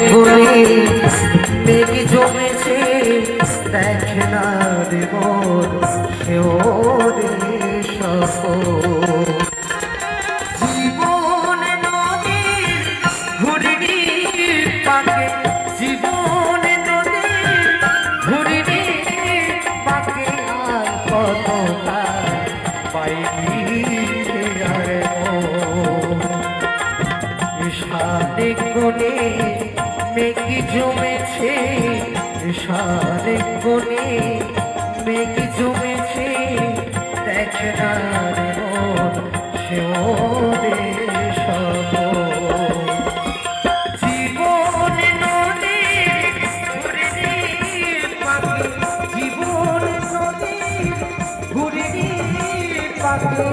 গুনে মেঘ জমেছে দেখ না রে মোর সেও রে সকল জীবন নদীর ঘুরনি পাকে জীবন নদীর ঘুরনি পাকে আর কতটা পাইনি আর সাদে কোণে মেঘ জমেছে সাদে কোণে মেঘ জমেছে দেখ না রে মন সেও রে সকল জীবন নদীর ঘুরনি পাখি জীবন নদীর ঘুরনি পাখি